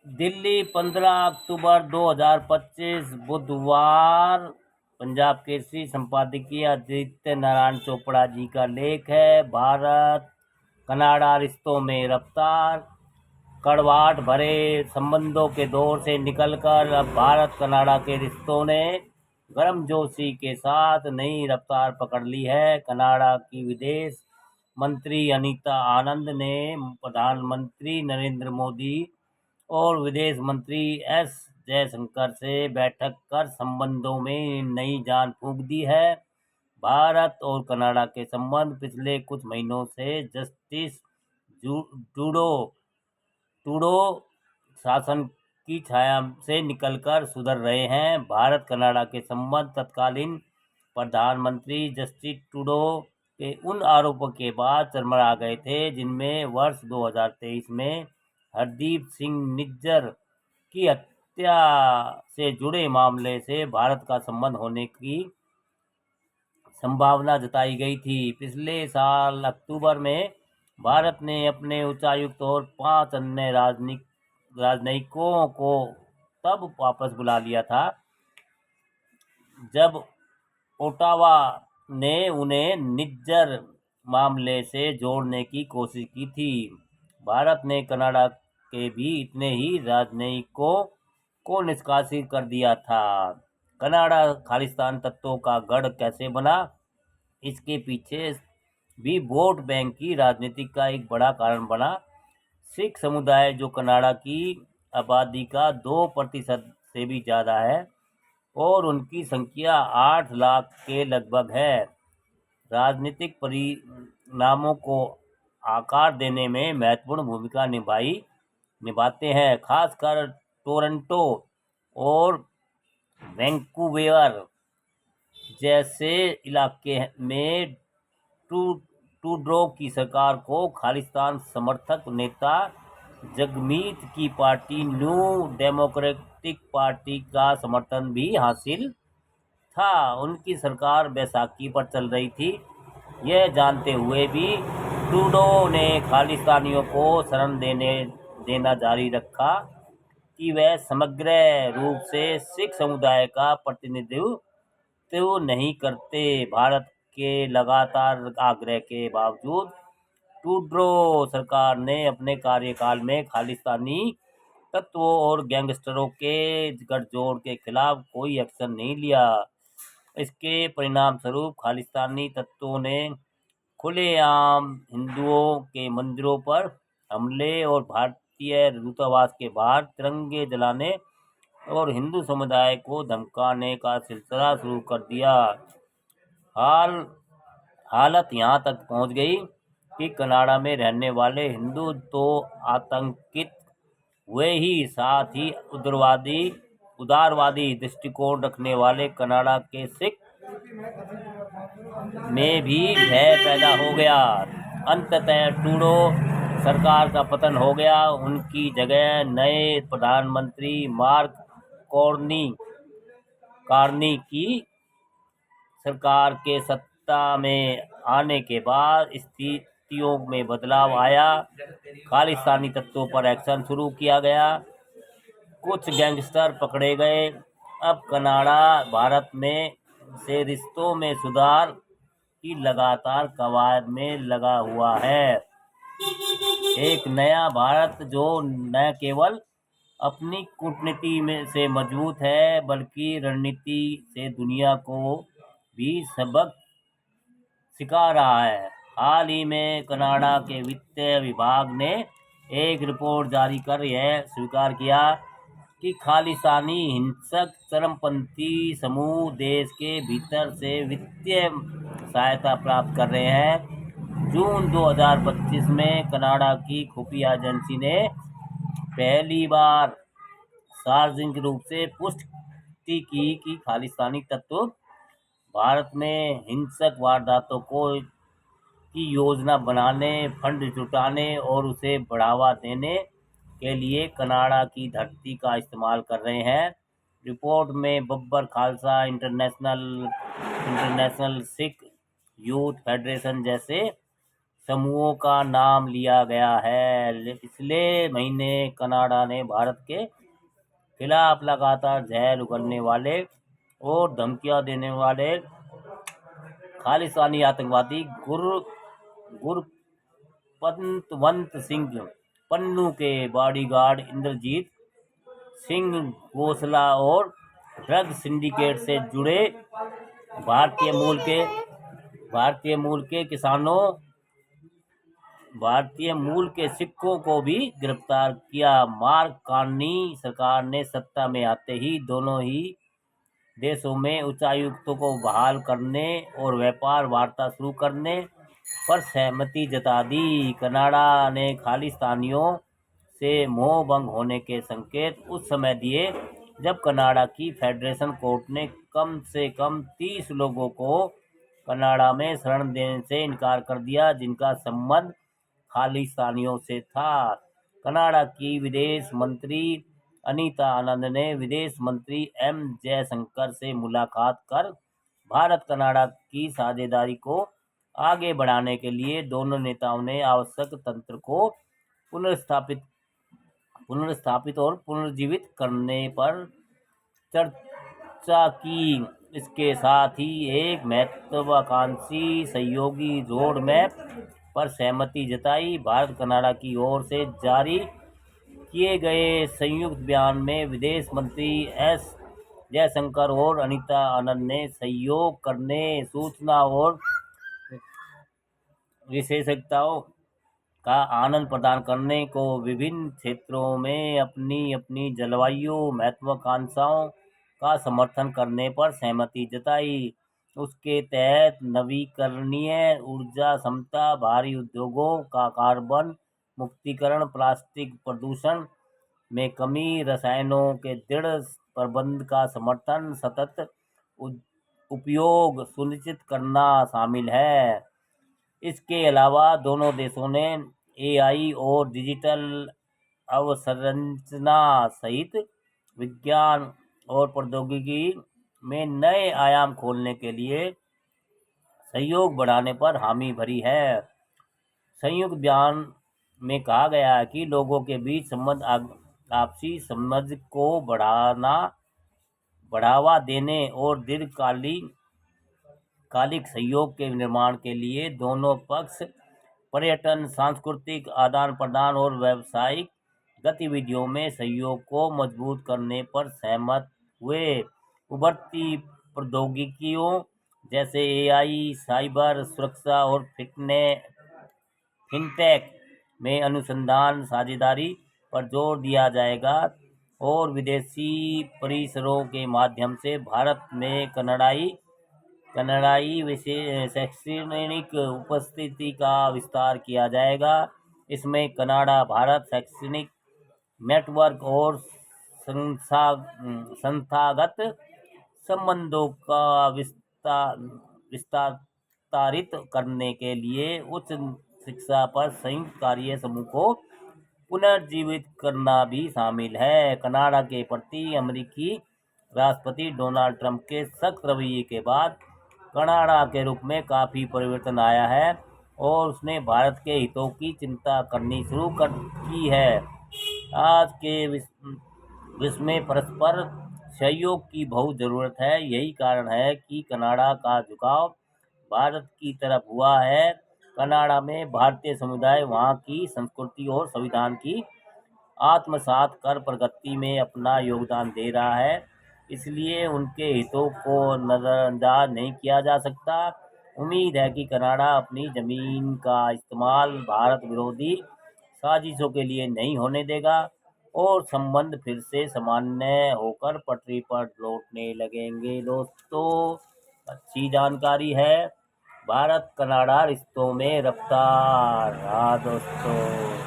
दिल्ली 15 अक्टूबर 2025 बुधवार। पंजाब केसरी संपादकीय आदित्य नारायण चोपड़ा जी का लेख है। भारत कनाडा रिश्तों में रफ्तार। कड़वाहट भरे संबंधों के दौर से निकलकर अब भारत कनाडा के रिश्तों ने गर्मजोशी के साथ नई रफ्तार पकड़ ली है। कनाडा की विदेश मंत्री अनीता आनंद ने प्रधानमंत्री नरेंद्र मोदी और विदेश मंत्री एस जयशंकर से बैठक कर संबंधों में नई जान फूंक दी है। भारत और कनाडा के संबंध पिछले कुछ महीनों से जस्टिस ट्रूडो ट्रूडो शासन की छाया से निकलकर सुधर रहे हैं। भारत कनाडा के संबंध तत्कालीन प्रधानमंत्री जस्टिन ट्रूडो के उन आरोपों के बाद चरमरा गए थे जिनमें वर्ष 2023 में हरदीप सिंह निज्जर की हत्या से जुड़े मामले से भारत का संबंध होने की संभावना जताई गई थी। पिछले साल अक्टूबर में भारत ने अपने उच्चायुक्त और 5 अन्य राजनयिकों को तब वापस बुला लिया था जब ओटावा ने उन्हें निज्जर मामले से जोड़ने की कोशिश की थी। भारत ने कनाडा के भी इतने ही राजनयिकों को निष्कासित कर दिया था। कनाडा खालिस्तान तत्वों का गढ़ कैसे बना? इसके पीछे भी वोट बैंक की राजनीति का एक बड़ा कारण बना। सिख समुदाय जो कनाडा की आबादी का 2% से भी ज़्यादा है और उनकी संख्या 8 लाख के लगभग है, राजनीतिक परिणामों को आकार देने में महत्वपूर्ण भूमिका निभाते हैं। खासकर टोरंटो और वैंकूवर जैसे इलाके में ट्रूडो की सरकार को खालिस्तान समर्थक नेता जगमीत की पार्टी न्यू डेमोक्रेटिक पार्टी का समर्थन भी हासिल था। उनकी सरकार बैसाखी पर चल रही थी। यह जानते हुए भी ट्रूडो ने खालिस्तानियों को शरण देना जारी रखा कि वह समग्र रूप से सिख समुदाय का प्रतिनिधित्व नहीं करते। भारत के लगातार आग्रह के बावजूद ट्रूडो सरकार ने अपने कार्यकाल में खालिस्तानी तत्वों और गैंगस्टरों के गठजोड़ के खिलाफ कोई एक्शन नहीं लिया। इसके परिणाम स्वरूप खालिस्तानी तत्वों ने खुलेआम हिंदुओं के मंदिरों पर हमले और भारतीय दूतावास के बाहर तिरंगे जलाने और हिंदू समुदाय को धमकाने का सिलसिला शुरू कर दिया। हालत यहाँ तक पहुँच गई कि कनाडा में रहने वाले हिंदू तो आतंकित हुए ही, साथ ही उदारवादी दृष्टिकोण रखने वाले कनाडा के सिख में भी भय पैदा हो गया। अंततः ट्रूडो सरकार का पतन हो गया। उनकी जगह नए प्रधानमंत्री मार्क कार्नी की सरकार के सत्ता में आने के बाद स्थितियों में बदलाव आया। खालिस्तानी तत्वों पर एक्शन शुरू किया गया। कुछ गैंगस्टर पकड़े गए। अब कनाडा भारत में से रिश्तों में सुधार की लगातार कवायद में लगा हुआ है। एक नया भारत जो न केवल अपनी कूटनीति में से मजबूत है बल्कि रणनीति से दुनिया को भी सबक सिखा रहा है। हाल ही में कनाडा के वित्त विभाग ने एक रिपोर्ट जारी कर यह स्वीकार किया कि खालिस्तानी हिंसक चरमपंथी समूह देश के भीतर से वित्तीय सहायता प्राप्त कर रहे हैं। जून 2025 में कनाडा की खुफिया एजेंसी ने पहली बार सार्वजनिक रूप से पुष्टि की कि खालिस्तानी तत्व भारत में हिंसक वारदातों की योजना बनाने, फंड जुटाने और उसे बढ़ावा देने के लिए कनाडा की धरती का इस्तेमाल कर रहे हैं। रिपोर्ट में Babbar Khalsa international Sikh youth federation जैसे समूहों का नाम लिया गया है। पिछले महीने कनाडा ने भारत के खिलाफ लगातार जहर उगलने वाले और धमकियां देने वाले खालिस्तानी आतंकवादी गुरपतवंत सिंह पन्नू के बॉडीगार्ड इंद्रजीत सिंह गोसला और ड्रग सिंडिकेट से जुड़े भारतीय मूल के सिखों को भी गिरफ्तार किया। मार्क कार्नी सरकार ने सत्ता में आते ही दोनों ही देशों में उच्चायुक्तों को बहाल करने और व्यापार वार्ता शुरू करने पर सहमति जता दी। कनाडा ने खालिस्तानियों से मोह भंग होने के संकेत उस समय दिए जब कनाडा की फेडरेशन कोर्ट ने कम से कम 30 लोगों को कनाडा में शरण देने से इनकार कर दिया जिनका संबंध खालिस्तानियों से था। कनाडा की विदेश मंत्री अनीता आनंद ने विदेश मंत्री एम जयशंकर से मुलाकात कर भारत कनाडा की साझेदारी को आगे बढ़ाने के लिए दोनों नेताओं ने आवश्यक तंत्र को पुनर्स्थापित और पुनर्जीवित करने पर चर्चा की। इसके साथ ही एक महत्वाकांक्षी सहयोगी रोड मैप पर सहमति जताई। भारत कनाडा की ओर से जारी किए गए संयुक्त बयान में विदेश मंत्री एस जयशंकर और अनीता आनंद ने सहयोग करने, सूचना और विशेषज्ञताओं का आनंद प्रदान करने को, विभिन्न क्षेत्रों में अपनी अपनी जलवायु महत्वाकांक्षाओं का समर्थन करने पर सहमति जताई। उसके तहत नवीकरणीय ऊर्जा क्षमता, भारी उद्योगों का कार्बन मुक्तिकरण, प्लास्टिक प्रदूषण में कमी, रसायनों के दृढ़ प्रबंधन का समर्थन, सतत उपयोग सुनिश्चित करना शामिल है। इसके अलावा दोनों देशों ने एआई और डिजिटल अवसंरचना सहित विज्ञान और प्रौद्योगिकी में नए आयाम खोलने के लिए सहयोग बढ़ाने पर हामी भरी है। संयुक्त बयान में कहा गया है कि लोगों के बीच संबंध, आपसी समझ को बढ़ावा देने और दीर्घकालिक सहयोग के निर्माण के लिए दोनों पक्ष पर्यटन, सांस्कृतिक आदान प्रदान और व्यावसायिक गतिविधियों में सहयोग को मजबूत करने पर सहमत हुए। उभरती प्रौद्योगिकियों जैसे एआई, साइबर सुरक्षा और फिनटेक में अनुसंधान साझेदारी पर जोर दिया जाएगा और विदेशी परिसरों के माध्यम से भारत में कनाडाई शैक्षणिक उपस्थिति का विस्तार किया जाएगा। इसमें कनाडा भारत शैक्षणिक नेटवर्क और संस्थागत संबंधों का विस्तारित करने के लिए उच्च शिक्षा पर संयुक्त कार्य समूह को पुनर्जीवित करना भी शामिल है। कनाडा के प्रति अमेरिकी राष्ट्रपति डोनाल्ड ट्रंप के सख्त रवैये के बाद कनाडा के रूप में काफ़ी परिवर्तन आया है और उसने भारत के हितों की चिंता करनी शुरू की है। आज के विश्व में परस्पर सहयोग की बहुत ज़रूरत है। यही कारण है कि कनाडा का झुकाव भारत की तरफ हुआ है। कनाडा में भारतीय समुदाय वहाँ की संस्कृति और संविधान की आत्मसात कर प्रगति में अपना योगदान दे रहा है, इसलिए उनके हितों को नज़रअंदाज नहीं किया जा सकता। उम्मीद है कि कनाडा अपनी ज़मीन का इस्तेमाल भारत विरोधी साजिशों के लिए नहीं होने देगा और संबंध फिर से सामान्य होकर पटरी पर लौटने लगेंगे। दोस्तों, अच्छी जानकारी है। भारत कनाडा रिश्तों में रफ्तार। हाँ दोस्तों।